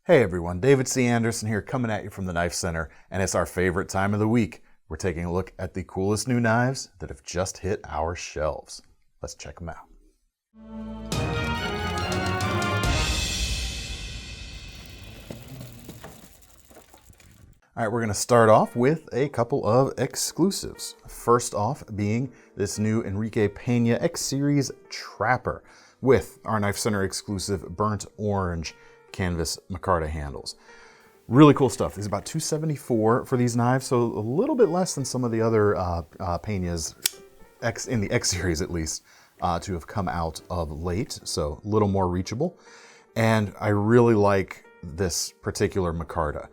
Hey everyone, David C. Anderson here coming at you from the Knife Center, and it's our favorite time of the week. We're taking a look at the coolest new knives that have just hit our shelves. Let's check them out. All right, we're going to start off with a couple of exclusives. First off being this new Enrique Peña X Series Trapper with our Knife Center exclusive burnt orange canvas micarta handles. Really cool stuff. These are about $274 for these knives, so a little bit less than some of the other Peñas in the X series at least to have come out of late, so a little more reachable. And I really like this particular micarta.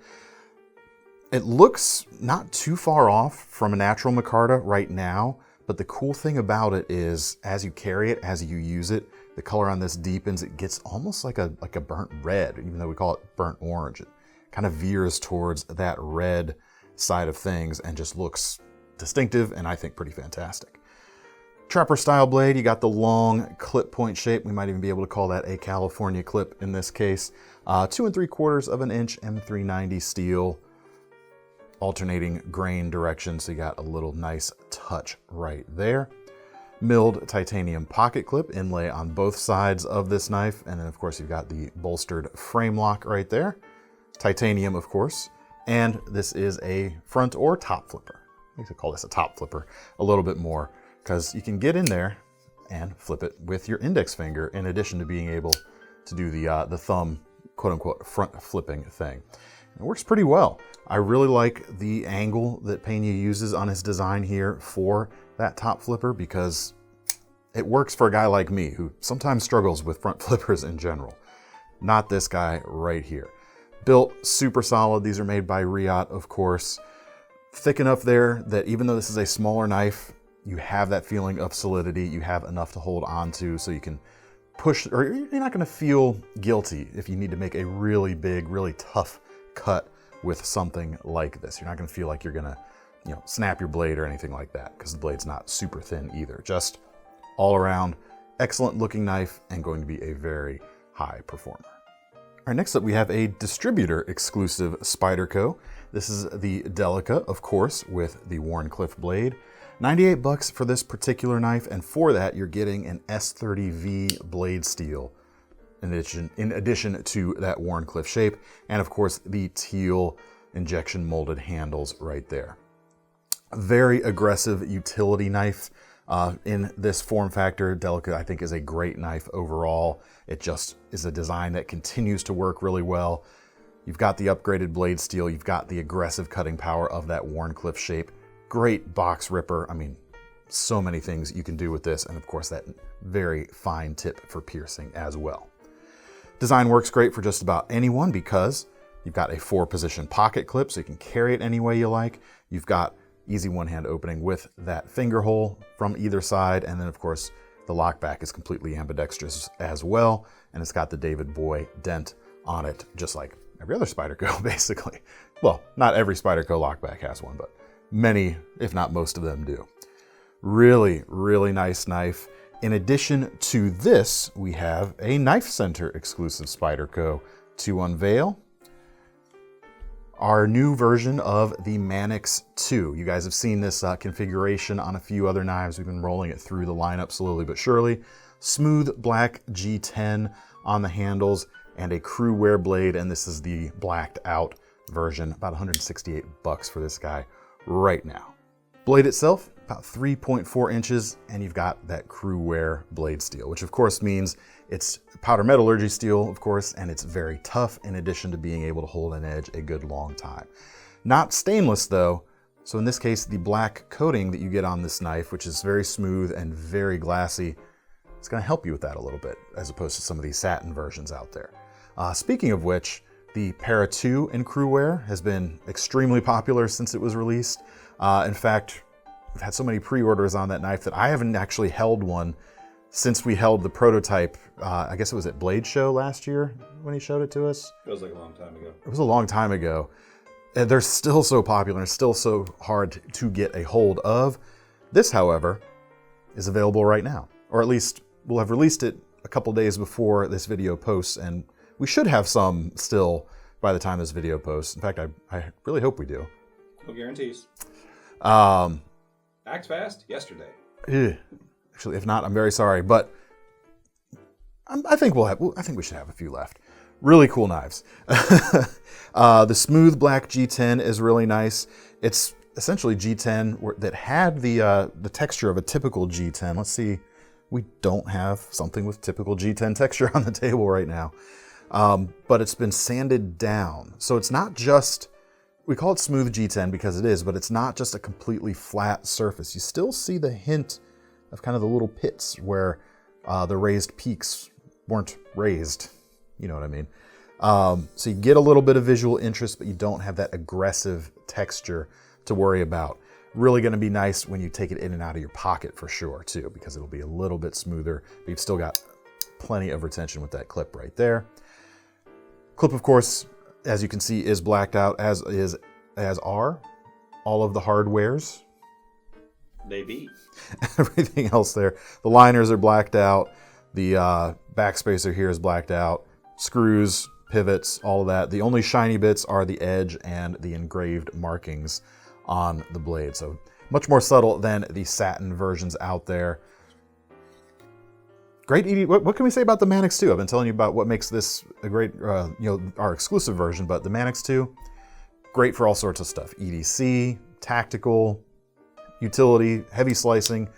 It looks not too far off from a natural micarta right now, but the cool thing about it is as you carry it, as you use it, the color on this deepens. It gets almost like a burnt red, even though we call it burnt orange. It kind of veers towards that red side of things and just looks distinctive and I think pretty fantastic. Trapper style blade, you got the long clip point shape. We might even be able to call that a California clip in this case. 2 3/4 of an inch M390 steel, alternating grain direction, so you got a little nice touch right there. Milled titanium pocket clip inlay on both sides of this knife, and then of course you've got the bolstered frame lock right there. Titanium, of course, and this is a front or top flipper. We could call this a top flipper a little bit more because you can get in there and flip it with your index finger in addition to being able to do the thumb quote-unquote front flipping thing. It works pretty well. I really like the angle that Peña uses on his design here for that top flipper because it works for a guy like me who sometimes struggles with front flippers in general. Not this guy right here. Built super solid. These are made by Riot, of course. Thick enough there that even though this is a smaller knife, you have that feeling of solidity. You have enough to hold on to so you can push, or you're not going to feel guilty if you need to make a really big, really tough cut with something like this. You're not going to feel like you're going to, snap your blade or anything like that because the blade's not super thin either. Just all around excellent looking knife and going to be a very high performer. All right, next up we have a distributor exclusive Spyderco. This is the Delica, of course, with the Wharncliffe blade. $98 for this particular knife, and for that you're getting an S30V blade steel in addition to that Wharncliffe shape, and of course the teal injection molded handles right there. Very aggressive utility knife in this form factor. Delica, I think, is a great knife overall. It just is a design that continues to work really well. You've got the upgraded blade steel, you've got the aggressive cutting power of that Wharncliffe shape. Great box ripper. I mean, so many things you can do with this, and of course that very fine tip for piercing as well. Design works great for just about anyone because you've got a 4-position pocket clip so you can carry it any way you like. You've got easy one-hand opening with that finger hole from either side, and then of course the lockback is completely ambidextrous as well, and it's got the David Boy dent on it just like every other Spyderco basically. Well, not every Spyderco lockback has one, but many, if not most of them do. Really, really nice knife. In addition to this, we have a KnifeCenter exclusive Spyderco to unveil. Our new version of the Manix 2. You guys have seen this configuration on a few other knives. We've been rolling it through the lineup slowly but surely. Smooth black G10 on the handles and a CRU-WEAR blade, and this is the blacked out version. About $168 for this guy right now. Blade itself, about 3.4 inches, and you've got that CRU-WEAR blade steel, which of course means it's powder metallurgy steel, of course, and it's very tough in addition to being able to hold an edge a good long time. Not stainless though, so in this case, the black coating that you get on this knife, which is very smooth and very glassy, it's gonna help you with that a little bit, as opposed to some of these satin versions out there. Speaking of which, the Para 2 in CRU-WEAR has been extremely popular since it was released. In fact, we've had so many pre-orders on that knife that I haven't actually held one since we held the prototype. I guess it was at Blade Show last year when he showed it to us. Feels like a long time ago. It was a long time ago. And they're still so popular and still so hard to get a hold of. This, however, is available right now, or at least we'll have released it a couple days before this video posts, and we should have some still by the time this video posts. In fact, I really hope we do. No guarantees. Act fast yesterday. Actually, if not, I'm very sorry, but I think we should have a few left. Really cool knives. The smooth black G10 is really nice. It's essentially G10 that had the texture of a typical G10. Let's see, we don't have something with typical G10 texture on the table right now, but it's been sanded down. So it's not just, we call it smooth G10 because it is, but it's not just a completely flat surface. You still see the hint of kind of the little pits where the raised peaks weren't raised. You know what I mean? So you get a little bit of visual interest, but you don't have that aggressive texture to worry about. Really going to be nice when you take it in and out of your pocket for sure too, because it'll be a little bit smoother, but you've still got plenty of retention with that clip right there. Clip, of course, as you can see, is blacked out, as are all of the hardwares. They be. Everything else there. The liners are blacked out. The backspacer here is blacked out. Screws, pivots, all of that. The only shiny bits are the edge and the engraved markings on the blade. So much more subtle than the satin versions out there. Great ED. What can we say about the Manix 2? I've been telling you about what makes this a great, our exclusive version, but the Manix 2, great for all sorts of stuff. EDC, tactical, utility, heavy slicing,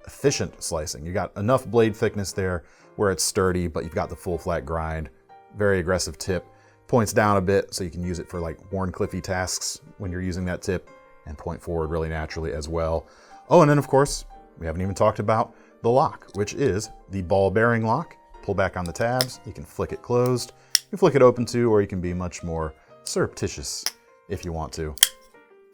efficient slicing. You got enough blade thickness there where it's sturdy, but you've got the full flat grind. Very aggressive tip. Points down a bit so you can use it for like Wharncliffe tasks when you're using that tip, and point forward really naturally as well. Oh, and then of course, we haven't even talked about the lock, which is the ball bearing lock. Pull back on the tabs, you can flick it closed, you can flick it open too, or you can be much more surreptitious if you want to.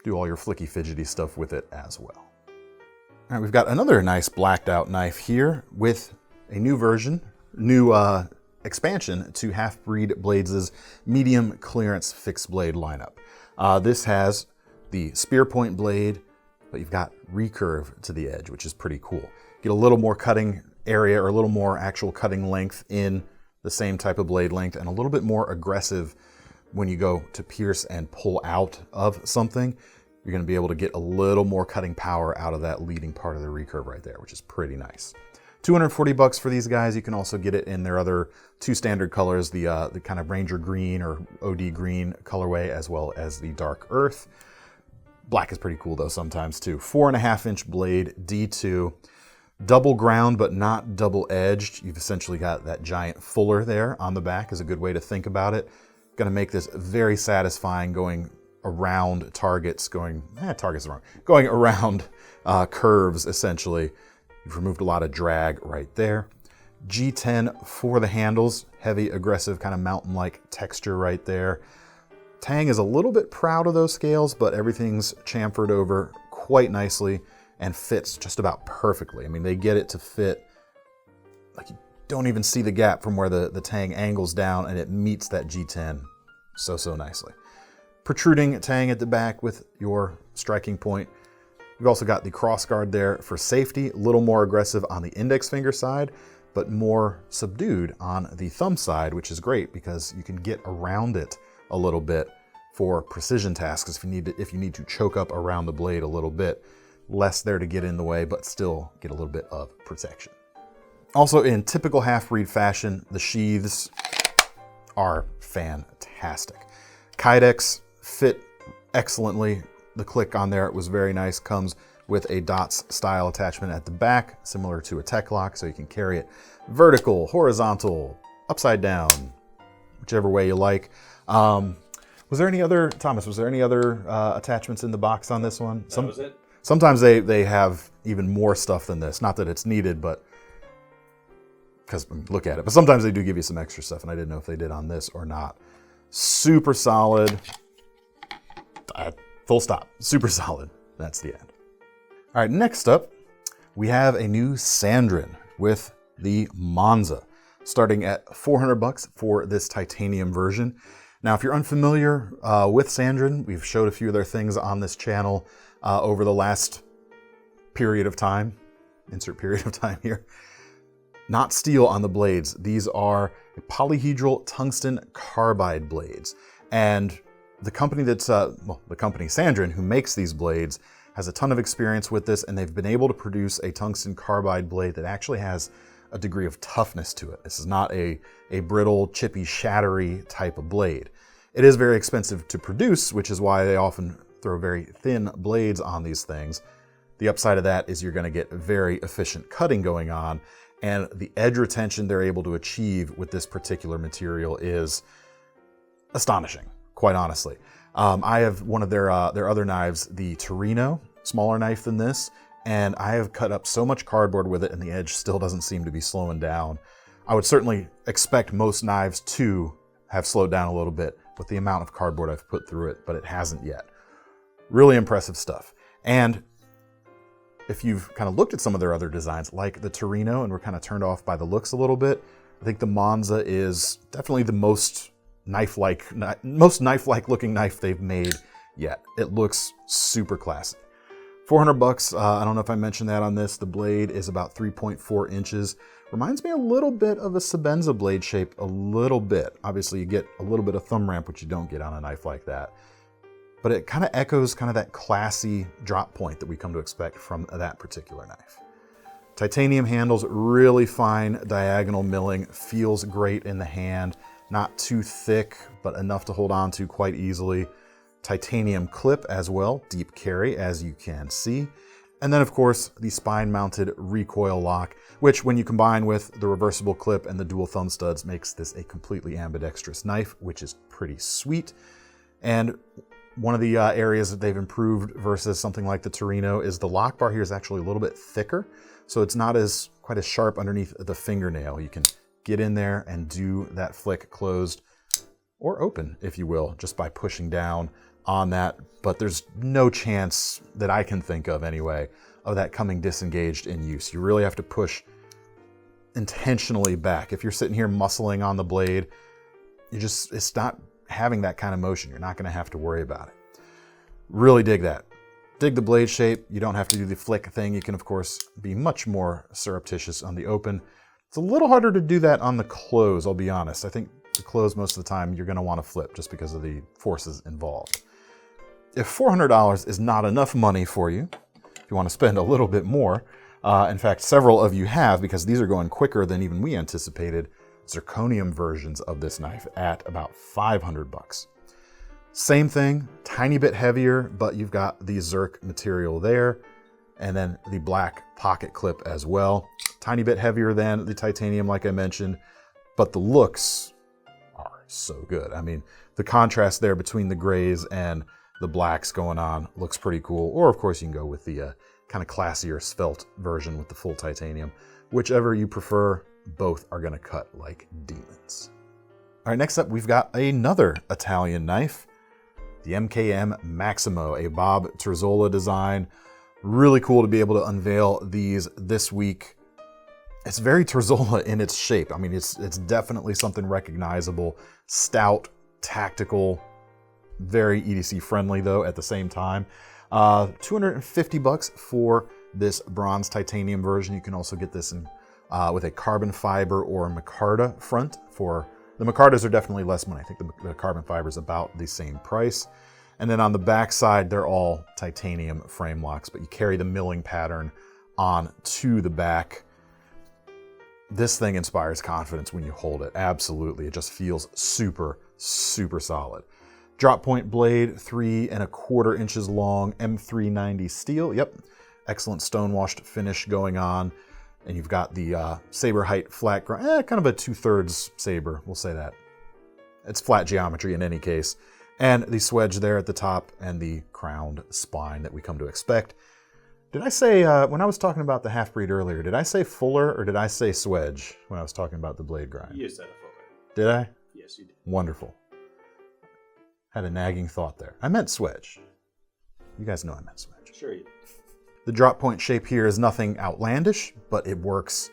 Do all your flicky fidgety stuff with it as well. All right, we've got another nice blacked out knife here with a new version, new expansion to Halfbreed Blades' medium clearance fixed blade lineup. This has the spear point blade, but you've got recurve to the edge, which is pretty cool. Get a little more cutting area or a little more actual cutting length in the same type of blade length, and a little bit more aggressive when you go to pierce and pull out of something. You're going to be able to get a little more cutting power out of that leading part of the recurve right there, which is pretty nice. $240 for these guys. You can also get it in their other two standard colors, the kind of Ranger green or OD green colorway, as well as the dark earth. Black is pretty cool though sometimes too. 4.5-inch blade, D2, double ground but not double edged. You've essentially got that giant fuller there on the back is a good way to think about it. Going to make this very satisfying going around targets, going around curves essentially. You've removed a lot of drag right there. G10 for the handles, heavy, aggressive, kind of mountain-like texture right there. Tang is a little bit proud of those scales, but everything's chamfered over quite nicely and fits just about perfectly. I mean, they get it to fit, like you don't even see the gap from where the Tang angles down, and it meets that G10 so nicely. Protruding Tang at the back with your striking point. We've also got the cross guard there for safety, a little more aggressive on the index finger side, but more subdued on the thumb side, which is great because you can get around it a little bit for precision tasks if you need to choke up around the blade a little bit. Less there to get in the way, but still get a little bit of protection. Also in typical Halfbreed fashion, the sheaths are fantastic. Kydex fit excellently. The click on there was very nice. Comes with a dots style attachment at the back, similar to a tech lock, so you can carry it vertical, horizontal, upside down, whichever way you like. Was there any other, Thomas, was there any other attachments in the box on this one? That was it. Sometimes they have even more stuff than this. Not that it's needed, but because look at it. But sometimes they do give you some extra stuff, and I didn't know if they did on this or not. Super solid. Full stop. Super solid. That's the end. All right, next up, we have a new Sandrin with the Monza, starting at $400 for this titanium version. Now, if you're unfamiliar with Sandrin, we've showed a few of their things on this channel over the last period of time. Insert period of time here. Not steel on the blades. These are polyhedral tungsten carbide blades. And the company the company Sandrin, who makes these blades, has a ton of experience with this, and they've been able to produce a tungsten carbide blade that actually has a degree of toughness to it. This is not a brittle, chippy, shattery type of blade. It is very expensive to produce, which is why they often throw very thin blades on these things. The upside of that is you're going to get very efficient cutting going on, and the edge retention they're able to achieve with this particular material is astonishing, quite honestly. I have one of their other knives, the Torino, smaller knife than this, and I have cut up so much cardboard with it, and the edge still doesn't seem to be slowing down. I would certainly expect most knives to have slowed down a little bit with the amount of cardboard I've put through it, but it hasn't yet. Really impressive stuff. And if you've kind of looked at some of their other designs, like the Torino, and we're kind of turned off by the looks a little bit, I think the Monza is definitely the most knife-like looking knife they've made yet. It looks super classy. $400. I don't know if I mentioned that on this. The blade is about 3.4 inches. Reminds me a little bit of a Sebenza blade shape, a little bit. Obviously, you get a little bit of thumb ramp, which you don't get on a knife like that. But it kind of echoes kind of that classy drop point that we come to expect from that particular knife. Titanium handles, really fine diagonal milling, feels great in the hand. Not too thick, but enough to hold on to quite easily. Titanium clip as well, deep carry as you can see. And then of course, the spine-mounted recoil lock, which when you combine with the reversible clip and the dual thumb studs makes this a completely ambidextrous knife, which is pretty sweet. And one of the areas that they've improved versus something like the Torino is the lock bar here is actually a little bit thicker, so it's not quite as sharp underneath the fingernail. You can get in there and do that flick closed or open, if you will, just by pushing down on that. But there's no chance that I can think of anyway of that coming disengaged in use. You really have to push intentionally back. If you're sitting here muscling on the blade, it's not having that kind of motion. You're not going to have to worry about it. Really dig that. Dig the blade shape. You don't have to do the flick thing. You can, of course, be much more surreptitious on the open. It's a little harder to do that on the close, I'll be honest. I think the close most of the time you're going to want to flip just because of the forces involved. If $400 is not enough money for you, if you want to spend a little bit more, in fact, several of you have, because these are going quicker than even we anticipated, zirconium versions of this knife at about $500. Same thing, tiny bit heavier, but you've got the Zirc material there, and then the black pocket clip as well. Tiny bit heavier than the titanium, like I mentioned, but the looks are so good. I mean, the contrast there between the grays and the blacks going on looks pretty cool. Or of course you can go with the kind of classier svelte version with the full titanium. Whichever you prefer, both are gonna cut like demons. All right, next up we've got another Italian knife, the MKM Maximo, a Bob Terzola design. Really cool to be able to unveil these this week. It's very Terzola in its shape. I mean, it's definitely something recognizable, stout, tactical, very EDC friendly though at the same time. $250 for this bronze titanium version. You can also get this in with a carbon fiber or micarta front. For the micartas are definitely less money. I think the carbon fiber is about the same price. And then on the back side, they're all titanium frame locks, but you carry the milling pattern on to the back. This thing inspires confidence when you hold it. Absolutely. It just feels super, super solid. Drop point blade, 3¼ inches long, M390 steel. Yep. Excellent stone-washed finish going on. And you've got the saber height flat grind, kind of a 2/3 saber, we'll say that. It's flat geometry in any case. And the swedge there at the top and the crowned spine that we come to expect. Did I say, when I was talking about the Halfbreed earlier, did I say fuller or did I say swedge when I was talking about the blade grind? You said a fuller. Did I? Yes, you did. Wonderful. Had a nagging thought there. I meant swedge. You guys know I meant swedge. Sure you did. The drop point shape here is nothing outlandish, but it works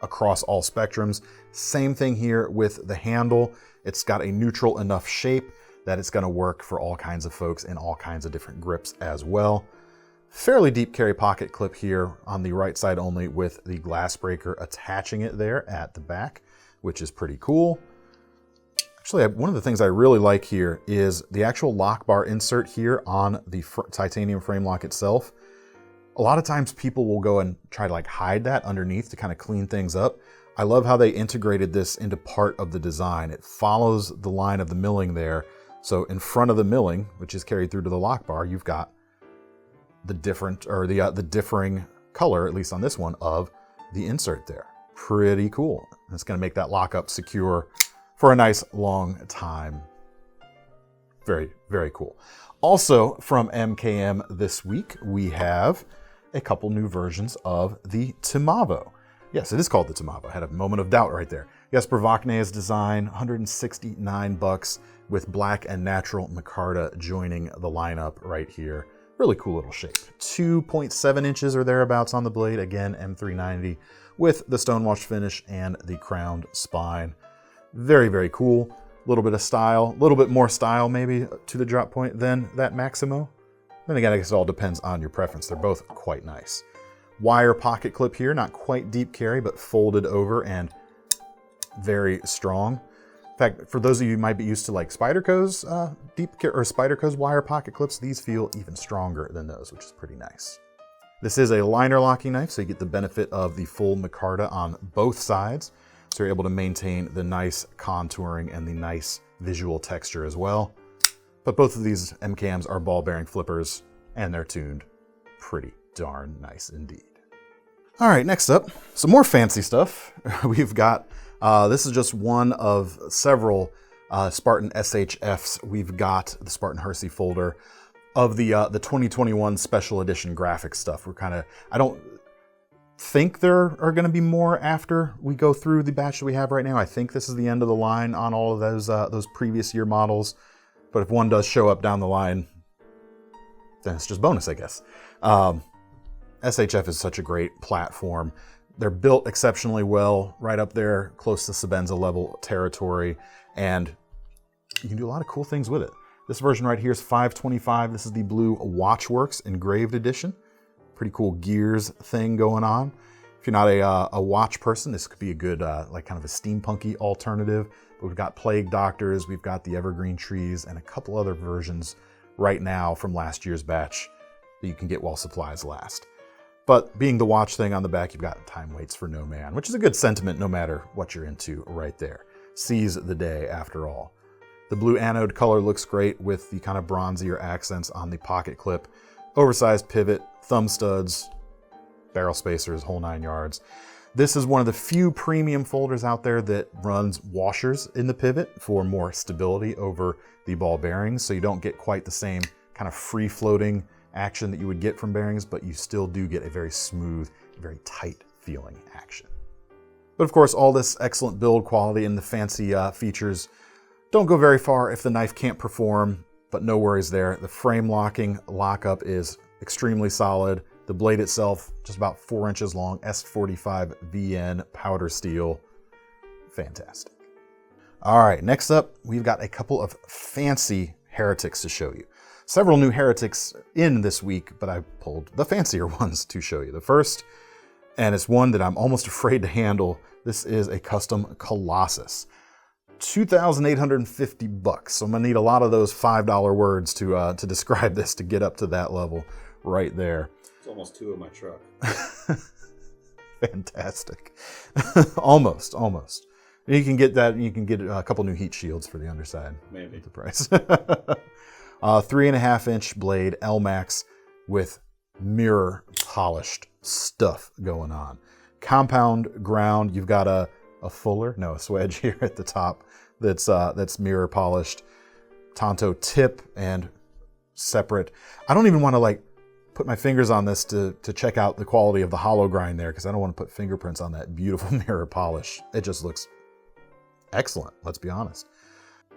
across all spectrums. Same thing here with the handle. It's got a neutral enough shape that it's going to work for all kinds of folks in all kinds of different grips as well. Fairly deep carry pocket clip here on the right side only with the glass breaker attaching it there at the back, which is pretty cool. Actually, one of the things I really like here is the actual lock bar insert here on the titanium frame lock itself. A lot of times people will go and try to like hide that underneath to kind of clean things up. I love how they integrated this into part of the design. It follows the line of the milling there. So in front of the milling, which is carried through to the lock bar, you've got the differing color, at least on this one, of the insert there. Pretty cool. It's going to make that lockup secure for a nice long time. Very, very cool. Also from MKM this week, we have a couple new versions of the Timavo. Yes, it is called the Timavo. I had a moment of doubt right there. Jesper Vakne's design, $169 with black and natural micarta joining the lineup right here. Really cool little shape. 2.7 inches or thereabouts on the blade. Again, M390 with the stonewashed finish and the crowned spine. Very, very cool. A little bit of style, a little bit more style maybe to the drop point than that Maximo. Then again, I guess it all depends on your preference. They're both quite nice. Wire pocket clip here, not quite deep carry, but folded over and very strong. In fact, for those of you who might be used to like Spyderco's Spyderco's wire pocket clips, these feel even stronger than those, which is pretty nice. This is a liner locking knife, so you get the benefit of the full micarta on both sides. So you're able to maintain the nice contouring and the nice visual texture as well. But both of these MKMs are ball bearing flippers and they're tuned pretty darn nice indeed. All right, next up, some more fancy stuff. We've got, this is just one of several Spartan SHFs. We've got the Spartan Hersey folder of the 2021 special edition graphic stuff. We're kind of, I don't think there are going to be more after we go through the batch that we have right now. I think this is the end of the line on all of those previous year models. But if one does show up down the line, then it's just bonus, I guess. SHF is such a great platform. They're built exceptionally well, right up there, close to Sebenza level territory, and you can do a lot of cool things with it. This version right here is $525. This is the blue Watchworks engraved edition. Pretty cool gears thing going on. If you're not a watch person, this could be a good, like kind of a steampunky alternative. But we've got Plague Doctors, we've got the Evergreen Trees, and a couple other versions right now from last year's batch that you can get while supplies last. But being the watch thing on the back, you've got Time Waits for No Man, which is a good sentiment no matter what you're into right there. Seize the day after all. The blue anode color looks great with the kind of bronzier accents on the pocket clip. Oversized pivot, thumb studs, barrel spacers, whole 9 yards. This is one of the few premium folders out there that runs washers in the pivot for more stability over the ball bearings, so you don't get quite the same kind of free-floating action that you would get from bearings, but you still do get a very smooth, very tight feeling action. But of course, all this excellent build quality and the fancy features don't go very far if the knife can't perform, but no worries there. The frame locking lockup is extremely solid. The blade itself, just about 4 inches long, S45 VN powder steel. Fantastic. All right, next up, we've got a couple of fancy Heretics to show you. Several new Heretics in this week, but I pulled the fancier ones to show you. The first, and it's one that I'm almost afraid to handle, this is a custom Colossus. $2,850. So I'm gonna need a lot of those $5 words to describe this to get up to that level right there. It's almost 2 in my truck. Fantastic. Almost. You can get that, and you can get a couple new heat shields for the underside. Maybe. At the price. 3.5 inch blade, L-Max with mirror polished stuff going on. Compound ground, you've got a swedge here at the top that's mirror polished. Tonto tip and separate. I don't even want to like put my fingers on this to check out the quality of the hollow grind there, because I don't want to put fingerprints on that beautiful mirror polish. It just looks excellent, let's be honest.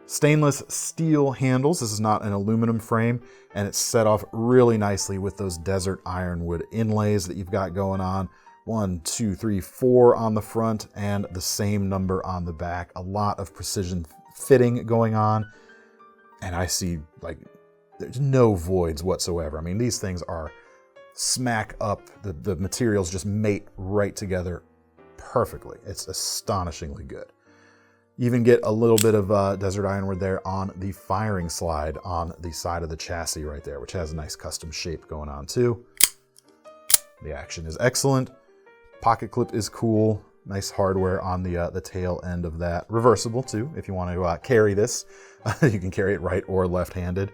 Stainless steel handles. This is not an aluminum frame, and it's set off really nicely with those desert ironwood inlays that you've got going on. 1, 2, 3, 4 on the front and the same number on the back. A lot of precision fitting going on, and I see like there's no voids whatsoever. I mean, these things are smack up. The materials just mate right together perfectly. It's astonishingly good. You even get a little bit of desert ironwood there on the firing slide on the side of the chassis right there, which has a nice custom shape going on too. The action is excellent. Pocket clip is cool. Nice hardware on the tail end of that. Reversible too, if you want to carry this. You can carry it right or left-handed.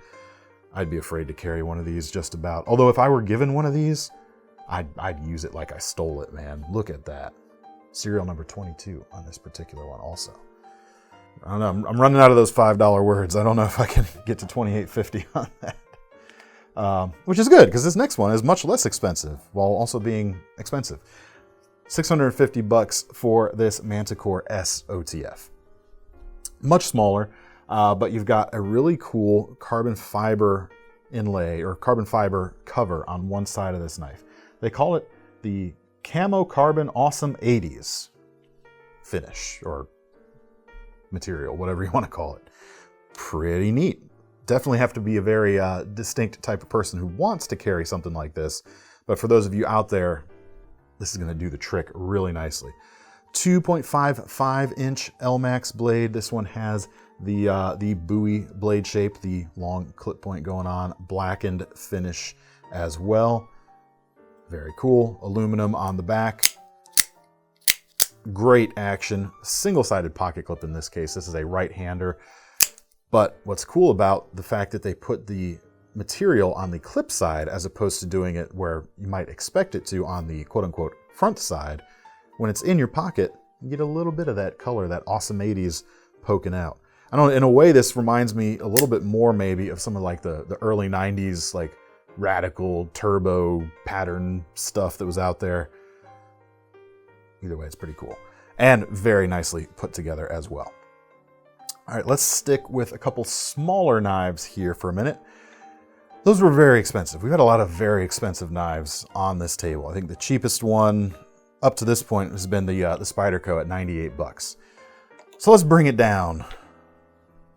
I'd be afraid to carry one of these just about. Although if I were given one of these, I'd use it like I stole it, man. Look at that. Serial number 22 on this particular one also. I don't know, I'm running out of those $5 words. I don't know if I can get to $28.50 on that. Which is good, because this next one is much less expensive, while also being expensive. $650 for this Manticore S OTF. Much smaller, but you've got a really cool carbon fiber inlay, or carbon fiber cover on one side of this knife. They call it the Camo Carbon Awesome 80s finish, or material, whatever you want to call it. Pretty neat. Definitely have to be a very distinct type of person who wants to carry something like this. But for those of you out there, this is going to do the trick really nicely. 2.55-inch L-Max blade. This one has the Bowie blade shape, the long clip point going on, blackened finish as well. Very cool. Aluminum on the back. Great action. Single-sided pocket clip in this case. This is a right-hander. But what's cool about the fact that they put the material on the clip side as opposed to doing it where you might expect it to on the quote-unquote front side, when it's in your pocket, you get a little bit of that color, that awesome 80s poking out. I don't know, in a way this reminds me a little bit more maybe of some of like the early 90s like radical turbo pattern stuff that was out there. Either way, it's pretty cool. And very nicely put together as well. All right, let's stick with a couple smaller knives here for a minute. Those were very expensive. We've had a lot of very expensive knives on this table. I think the cheapest one up to this point has been the Spyderco at $98. So let's bring it down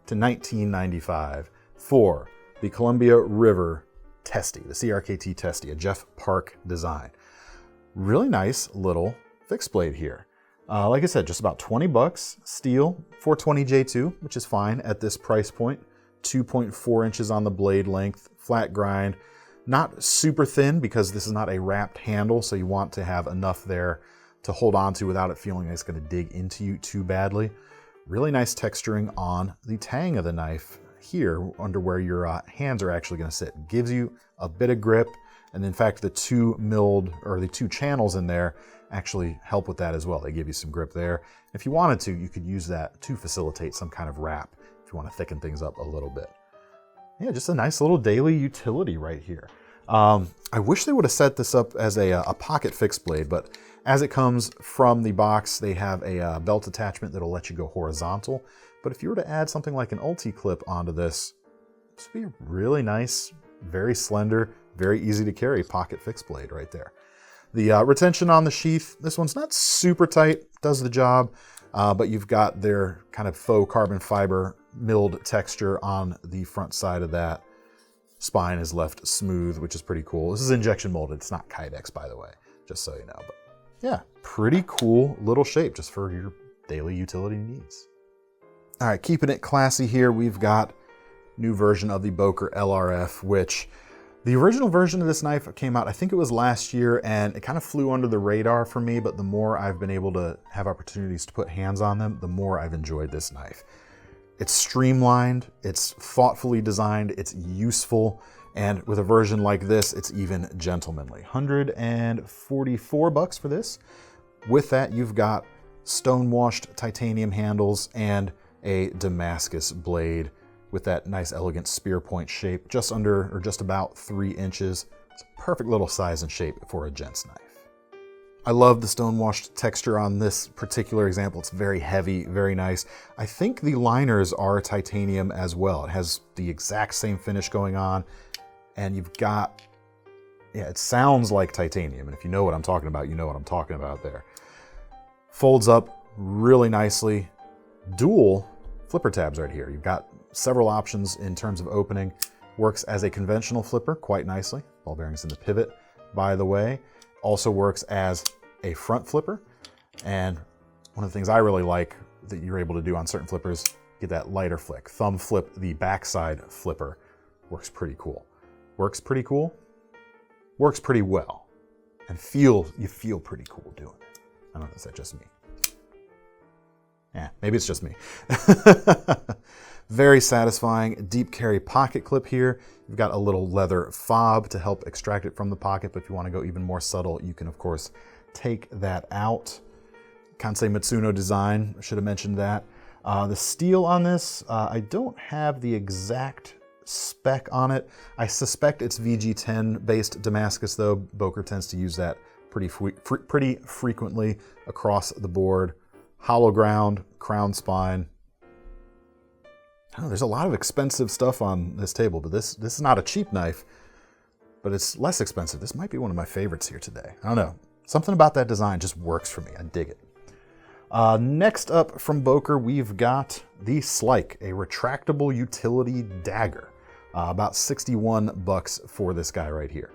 to $19.95 for the Columbia River Testy, the CRKT Testy, a Jeff Park design. Really nice little fixed blade here. Like I said, just about $20, steel, 420J2, which is fine at this price point. 2.4 inches on the blade length, flat grind. Not super thin because this is not a wrapped handle, so you want to have enough there to hold on to without it feeling like it's going to dig into you too badly. Really nice texturing on the tang of the knife here under where your hands are actually going to sit. Gives you a bit of grip, and in fact the two milled, or the two channels in there actually help with that as well. They give you some grip there. If you wanted to, you could use that to facilitate some kind of wrap if you want to thicken things up a little bit. Yeah, just a nice little daily utility right here. I wish they would have set this up as a pocket fixed blade, but as it comes from the box, they have a belt attachment that'll let you go horizontal. But if you were to add something like an ulti clip onto this would be a really nice, very slender, very easy to carry pocket fixed blade right there. The retention on the sheath, this one's not super tight, does the job, but you've got their kind of faux carbon fiber milled texture on the front side of that. Spine is left smooth, which is pretty cool. This is injection molded, it's not Kydex, by the way, just so you know. But yeah, pretty cool little shape just for your daily utility needs. All right, keeping it classy here, we've got new version of the Boker LRF, which the original version of this knife came out, I think it was last year, and it kind of flew under the radar for me, but the more I've been able to have opportunities to put hands on them, the more I've enjoyed this knife. It's streamlined, it's thoughtfully designed, it's useful, and with a version like this, it's even gentlemanly. $144 for this. With that, you've got stone-washed titanium handles and a Damascus blade with that nice elegant spear point shape, just under or just about 3 inches. It's a perfect little size and shape for a gent's knife. I love the stone-washed texture on this particular example. It's very heavy, very nice. I think the liners are titanium as well. It has the exact same finish going on, and you've got, yeah, it sounds like titanium, and if you know what I'm talking about, you know what I'm talking about there. Folds up really nicely. Dual flipper tabs right here. You've got several options in terms of opening. Works as a conventional flipper quite nicely. Ball bearings in the pivot, by the way. Also works as a front flipper. And one of the things I really like that you're able to do on certain flippers, get that lighter flick. Thumb flip, the backside flipper, works pretty cool. Works pretty cool? Works pretty well. And you feel pretty cool doing it. I don't know, is that just me? Yeah, maybe it's just me. Very satisfying. Deep carry pocket clip here. You've got a little leather fob to help extract it from the pocket, but if you want to go even more subtle, you can of course take that out. Kansei Matsuno design, I should have mentioned that. The steel on this, I don't have the exact spec on it. I suspect it's VG10 based Damascus though. Boker tends to use that pretty frequently across the board. Hollow ground, crown spine. Oh, there's a lot of expensive stuff on this table, but this is not a cheap knife, but it's less expensive. This might be one of my favorites here today. I don't know. Something about that design just works for me. I dig it. Next up from Boker, we've got the Slike, a retractable utility dagger. About 61 bucks for this guy right here.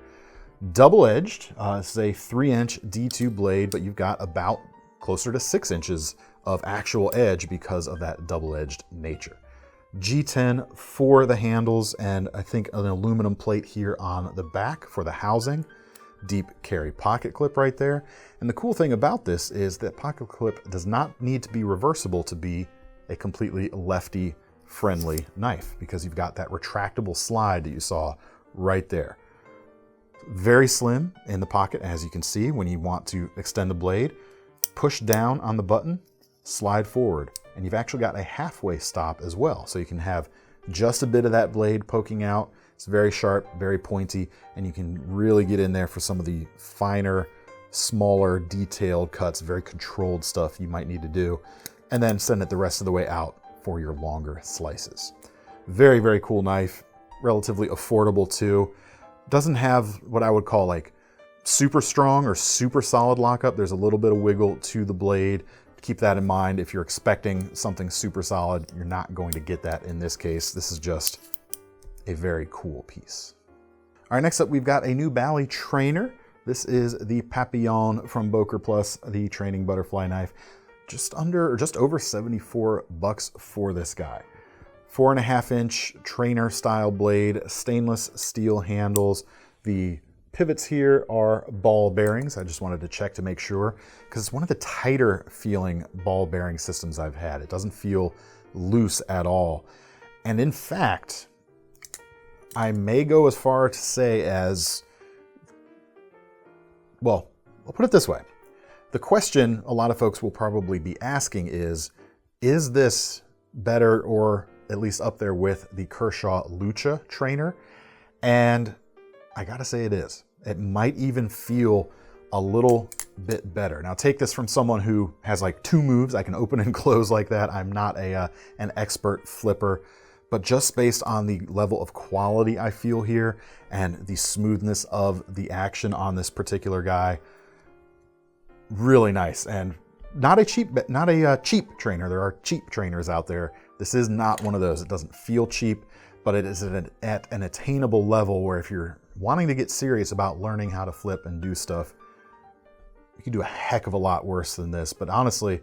Double-edged, it's a 3-inch D2 blade, but you've got about closer to 6 inches of actual edge because of that double-edged nature. G10 for the handles, and I think an aluminum plate here on the back for the housing. Deep carry pocket clip right there. And the cool thing about this is that pocket clip does not need to be reversible to be a completely lefty friendly knife, because you've got that retractable slide that you saw right there. Very slim in the pocket, as you can see. When you want to extend the blade, push down on the button, slide forward, and you've actually got a halfway stop as well. So you can have just a bit of that blade poking out. It's very sharp, very pointy, and you can really get in there for some of the finer, smaller, detailed cuts, very controlled stuff you might need to do, and then send it the rest of the way out for your longer slices. Very, very cool knife, relatively affordable too. Doesn't have what I would call like super strong or super solid lockup. There's a little bit of wiggle to the blade. Keep that in mind. If you're expecting something super solid, you're not going to get that in this case. This is just a very cool piece. All right, next up, we've got a new Bally trainer. This is the Papillon from Boker Plus, the training butterfly knife. Just over 74 bucks for this guy. 4.5-inch trainer style blade, stainless steel handles. The pivots here are ball bearings. I just wanted to check to make sure, because it's one of the tighter feeling ball bearing systems I've had. It doesn't feel loose at all. And in fact, I may go as far to say as, well, I'll put it this way. The question a lot of folks will probably be asking is this better, or at least up there with, the Kershaw Lucha trainer? And I gotta say it is. It might even feel a little bit better. Now take this from someone who has like 2 moves. I can open and close like that. I'm not an expert flipper, but just based on the level of quality I feel here and the smoothness of the action on this particular guy, really nice. And not a cheap trainer. There are cheap trainers out there. This is not one of those. It doesn't feel cheap, but it is at an attainable level where if you're wanting to get serious about learning how to flip and do stuff, you can do a heck of a lot worse than this. But honestly,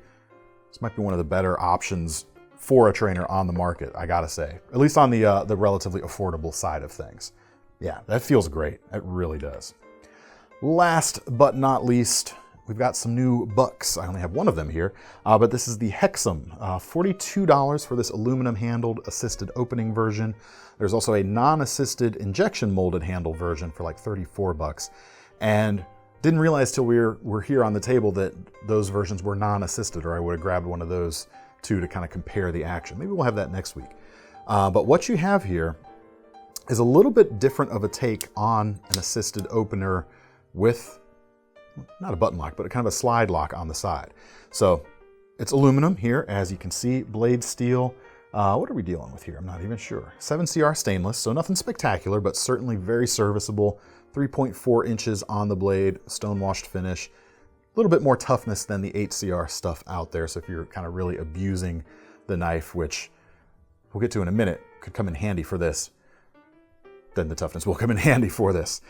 this might be one of the better options for a trainer on the market, I gotta say. At least on the relatively affordable side of things. Yeah, that feels great. It really does. Last but not least, we've got some new bucks. I only have one of them here, but this is the Hexam. $42 for this aluminum handled assisted opening version. There's also a non-assisted injection molded handle version for like 34 bucks. And didn't realize till we're here on the table that those versions were non-assisted, or I would have grabbed one of those too to kind of compare the action. Maybe we'll have that next week. But what you have here is a little bit different of a take on an assisted opener with not a button lock, but kind of a slide lock on the side. So it's aluminum here, as you can see, blade steel. What are we dealing with here? I'm not even sure. 7CR stainless, so nothing spectacular, but certainly very serviceable. 3.4 inches on the blade, stone-washed finish. A little bit more toughness than the 8CR stuff out there, so if you're kind of really abusing the knife, which we'll get to in a minute, could come in handy for this, then the toughness will come in handy for this.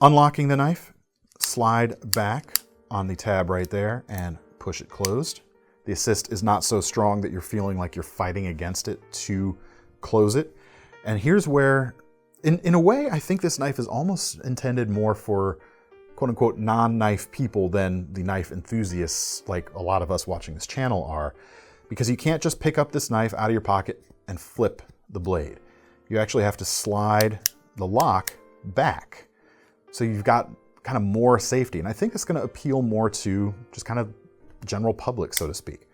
Unlocking the knife, slide back on the tab right there and push it closed. The assist is not so strong that you're feeling like you're fighting against it to close it. And here's where, in a way, I think this knife is almost intended more for quote-unquote non-knife people than the knife enthusiasts like a lot of us watching this channel are, because you can't just pick up this knife out of your pocket and flip the blade. You actually have to slide the lock back. So you've got kind of more safety. And I think it's going to appeal more to just kind of general public, so to speak.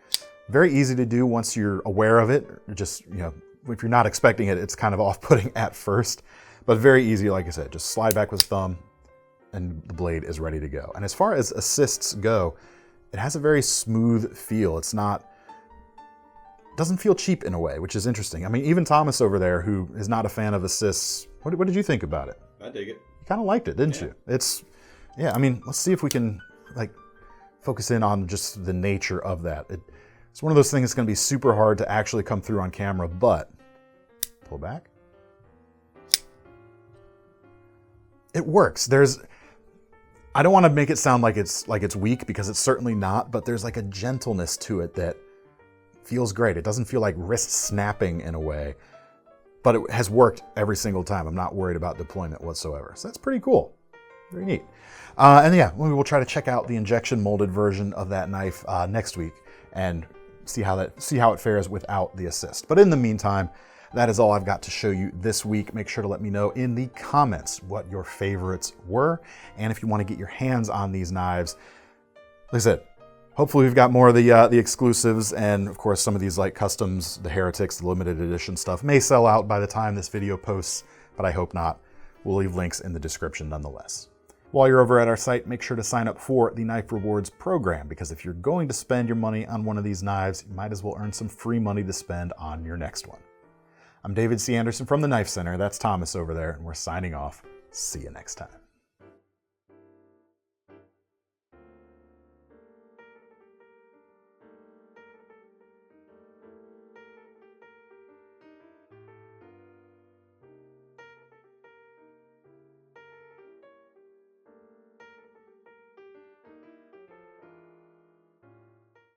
Very easy to do once you're aware of it. Just, you know, if you're not expecting it, it's kind of off-putting at first, but very easy, like I said, just slide back with the thumb and the blade is ready to go. And as far as assists go, it has a very smooth feel. It's not, doesn't feel cheap in a way, which is interesting. I mean, even Thomas over there, who is not a fan of assists, what did you think about it? I dig it. You kind of liked it, didn't you? Yeah, I mean, let's see if we can like focus in on just the nature of that. It's one of those things that's going to be super hard to actually come through on camera, but pull back. It works. I don't want to make it sound like it's weak, because it's certainly not, but there's like a gentleness to it that feels great. It doesn't feel like wrist snapping in a way, but it has worked every single time. I'm not worried about deployment whatsoever. So that's pretty cool. Very neat. And yeah, we will try to check out the injection molded version of that knife next week and see how it fares without the assist. But in the meantime, that is all I've got to show you this week. Make sure to let me know in the comments what your favorites were. And if you want to get your hands on these knives, like I said, hopefully we've got more of the exclusives, and of course some of these like customs, the Heretics, the limited edition stuff may sell out by the time this video posts, but I hope not. We'll leave links in the description nonetheless. While you're over at our site, make sure to sign up for the Knife Rewards program, because if you're going to spend your money on one of these knives, you might as well earn some free money to spend on your next one. I'm David C. Anderson from the Knife Center. That's Thomas over there, and we're signing off. See you next time.